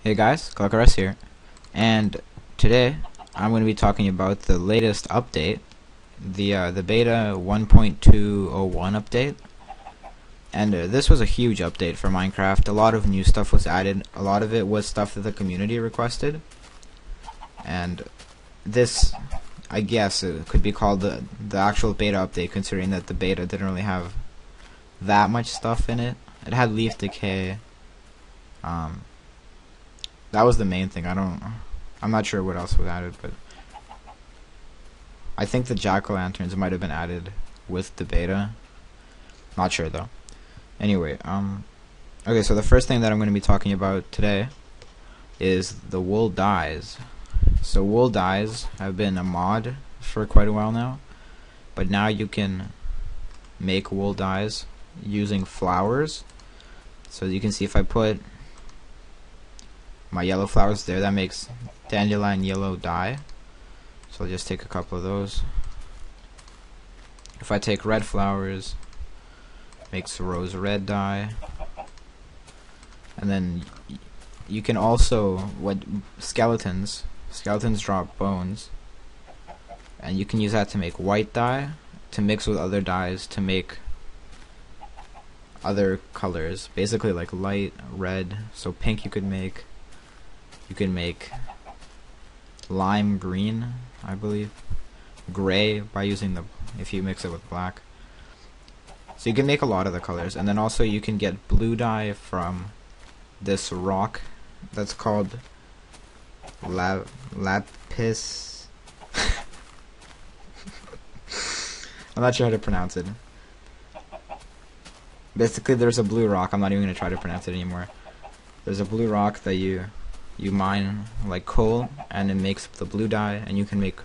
Hey guys, Glockares here, and today I'm going to be talking about the latest update, the beta 1.201 update, and this was a huge update for Minecraft. A lot of new stuff was added. A lot of it was stuff that the community requested, and this, I guess, it could be called the actual beta update, considering that the beta didn't really have that much stuff in it. It had leaf decay. That was the main thing. I'm not sure what else was added, but I think the jack-o'-lanterns might have been added with the beta. Not sure though. Anyway, okay, so the first thing that I'm going to be talking about today is the wool dyes. So wool dyes have been a mod for quite a while now, but now you can make wool dyes using flowers. So you can see if I put my yellow flowers there, that makes dandelion yellow dye. So I'll just take a couple of those. If I take red flowers, makes rose red dye. And then you can also, skeletons drop bones, and you can use that to make white dye, to mix with other dyes to make other colors, basically like light red. So pink you can make lime green, I believe, gray by using if you mix it with black. So you can make a lot of the colors, and then also you can get blue dye from this rock that's called lapis. I'm not sure how to pronounce it. Basically, there's a blue rock. I'm not even going to try to pronounce it anymore. There's a blue rock that you mine like coal, and it makes the blue dye, and you can make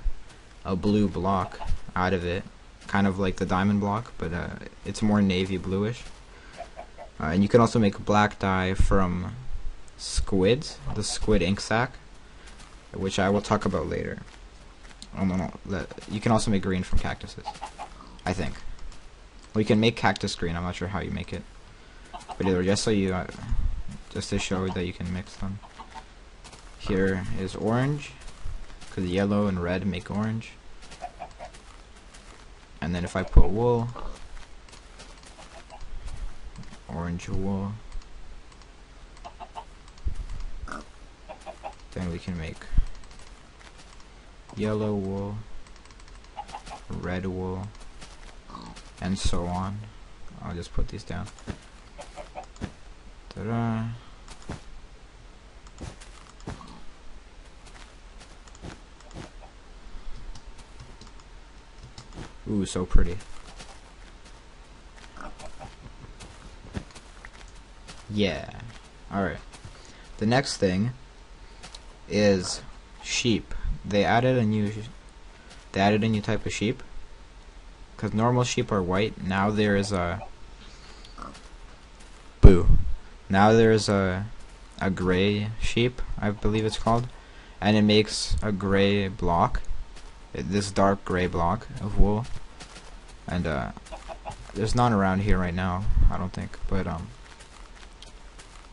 a blue block out of it, kind of like the diamond block, but it's more navy bluish. And you can also make black dye from squids, the squid ink sac, which I will talk about later. You can also make green from cactuses, I think. Well, you can make cactus green. I'm not sure how you make it, but either just to show that you can mix them. Here is orange, because yellow and red make orange. And then if I put wool, orange wool, then we can make yellow wool, red wool, and so on. I'll just put these down. Ta-da. Ooh, so pretty. Yeah. Alright. The next thing is sheep. They added a new type of sheep. Because normal sheep are white. Now there is a Now there is a gray sheep, I believe it's called, and it makes a gray block. This dark gray block of wool, and there's none around here right now, I don't think, but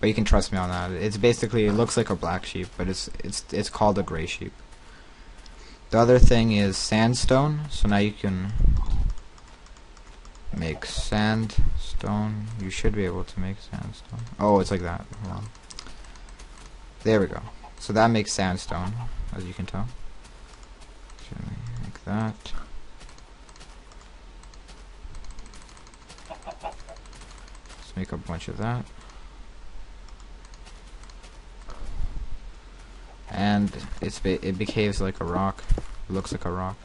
you can trust me on that. It's basically, it looks like a black sheep, but it's called a gray sheep. The other thing is sandstone. So now you can make sandstone. You should be able to make sandstone. Oh, it's like that. Hold on. There we go. So that makes sandstone, as you can tell. Like that. Let's make a bunch of that. And it behaves like a rock. It looks like a rock.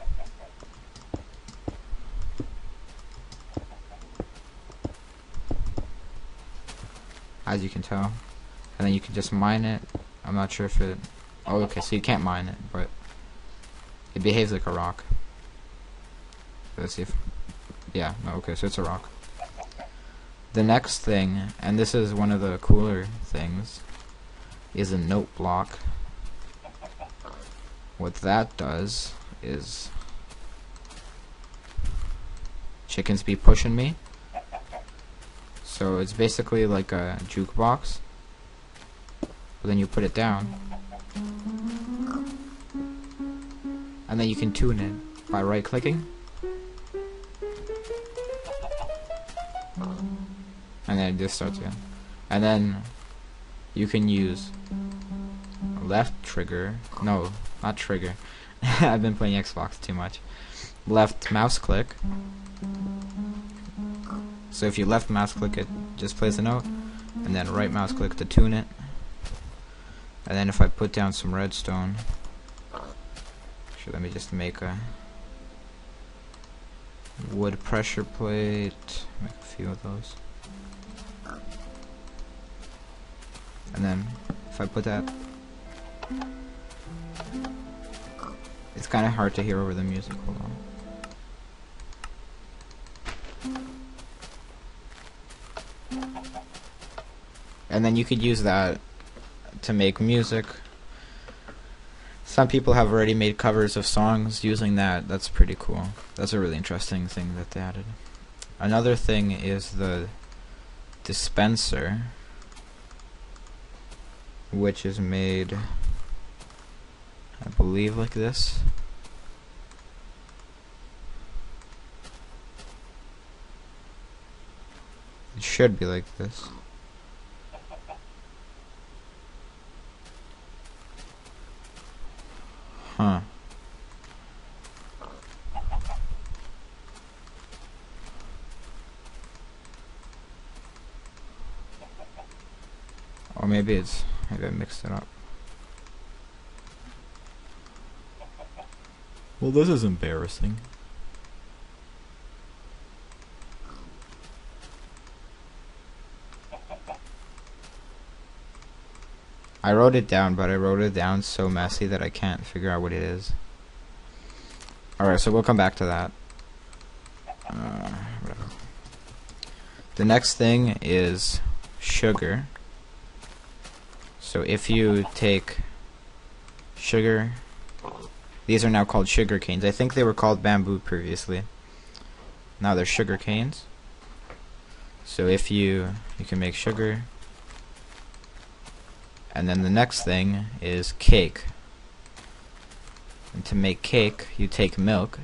As you can tell. And then you can just mine it. I'm not sure if it... Oh, okay, so you can't mine it, but it behaves like a rock. Let's see if... Yeah, no, okay, so it's a rock. The next thing, and this is one of the cooler things, is a note block. What that does is... Chickens be pushing me. So it's basically like a jukebox. but then you put it down, and then you can tune it by right clicking, and then it just starts again. And then you can use left trigger, no, not trigger, I've been playing Xbox too much, left mouse click. So if you left mouse click it, just plays the note, and then right mouse click to tune it. And then if I put down some redstone, actually let me just make a wood pressure plate, make a few of those. And then if I put that, it's kind of hard to hear over the music. Hold on. And then you could use that to make music. Some people have already made covers of songs using that. That's pretty cool. That's a really interesting thing that they added. Another thing is the dispenser, which is made, I believe, like this. It should be like this. Huh. Or maybe I mixed it up. Well, this is embarrassing. I wrote it down, but I wrote it down so messy that I can't figure out what it is. Alright, so we'll come back to that. Whatever. The next thing is sugar. So if you take sugar, these are now called sugar canes. I think they were called bamboo previously. Now they're sugar canes. So if you can make sugar. And then the next thing is cake. And to make cake, you take milk.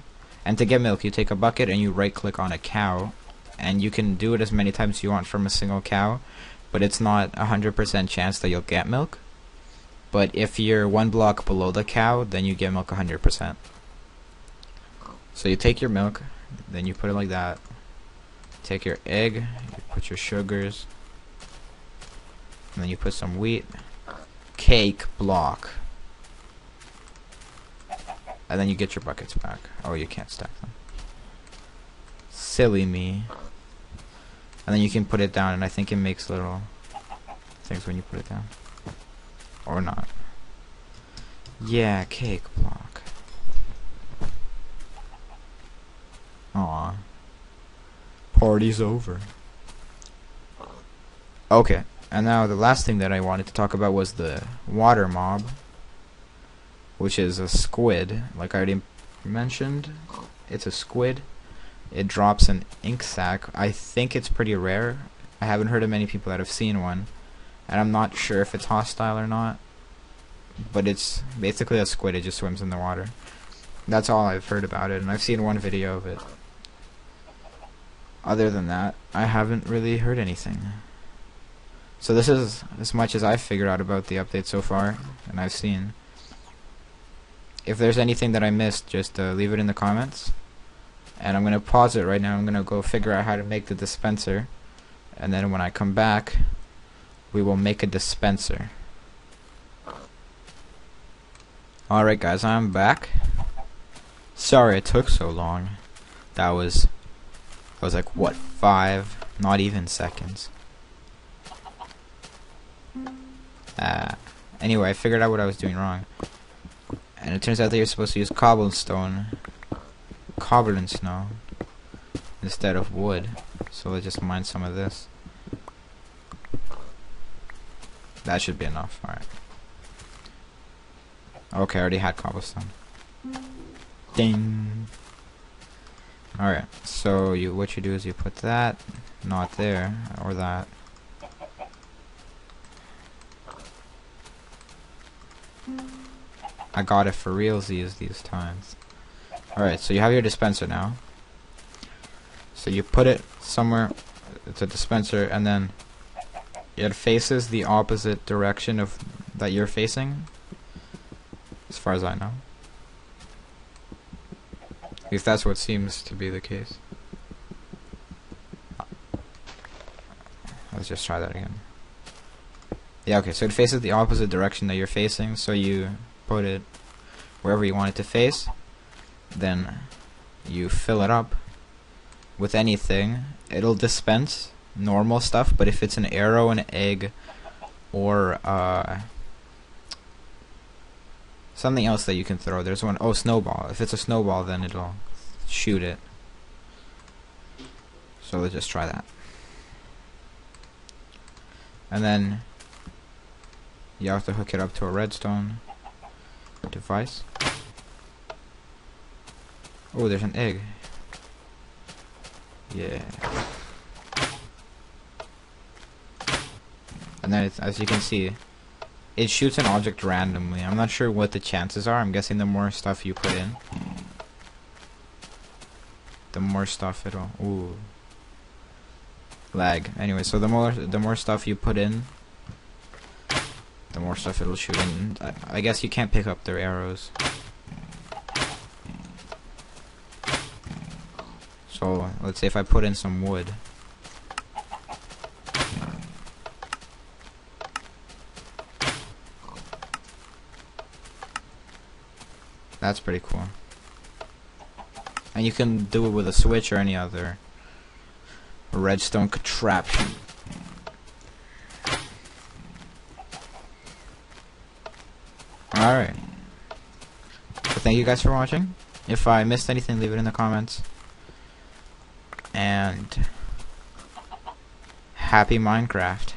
And to get milk, you take a bucket and you right click on a cow. And you can do it as many times as you want from a single cow. But it's not 100% chance that you'll get milk. But if you're one block below the cow, then you get milk 100%. So you take your milk, then you put it like that. Take your egg, you put your sugars. And then you put some wheat. Cake block, and then you get your buckets back. Oh, you can't stack them. Silly me. And then you can put it down, and I think it makes little things when you put it down, or not. Yeah, cake block. Aw, party's over. Okay. And now the last thing that I wanted to talk about was the water mob, which is a squid, like I already mentioned. It's a squid. It drops an ink sac. I think it's pretty rare. I haven't heard of many people that have seen one, and I'm not sure if it's hostile or not, but it's basically a squid. It just swims in the water. That's all I've heard about it, and I've seen one video of it. Other than that, I haven't really heard anything. So this is as much as I've figured out about the update so far, and I've seen. If there's anything that I missed, just leave it in the comments. And I'm going to pause it right now. I'm going to go figure out how to make the dispenser. And then when I come back, we will make a dispenser. Alright guys, I'm back. Sorry it took so long. That was like, what, 5, not even seconds. Anyway, I figured out what I was doing wrong. And it turns out that you're supposed to use cobblestone instead of wood. So let's just mine some of this. That should be enough. Alright. Okay, I already had cobblestone. Ding! Alright, so what you do is you put that, not there, or that. I got it for realsies these times. Alright, so you have your dispenser now. So you put it somewhere, it's a dispenser, and then it faces the opposite direction of that you're facing, as far as I know. At least that's what seems to be the case. Let's just try that again. Yeah, okay, so it faces the opposite direction that you're facing, so you put it wherever you want it to face, then you fill it up with anything. It'll dispense normal stuff, but if it's an arrow, an egg, or something else that you can throw, there's one, oh, snowball. If it's a snowball, then it'll shoot it. So let's just try that. And then you have to hook it up to a redstone device. Oh, there's an egg. Yeah. And then it's, as you can see, it shoots an object randomly. I'm not sure what the chances are. I'm guessing the more stuff you put in, the more stuff it'll... Ooh. Lag. Anyway, so the more stuff you put in, the more stuff it'll shoot. And I guess you can't pick up their arrows. So let's say if I put in some wood. That's pretty cool. And you can do it with a switch or any other redstone contraption. Alright. So thank you guys for watching. If I missed anything, leave it in the comments. And happy Minecraft.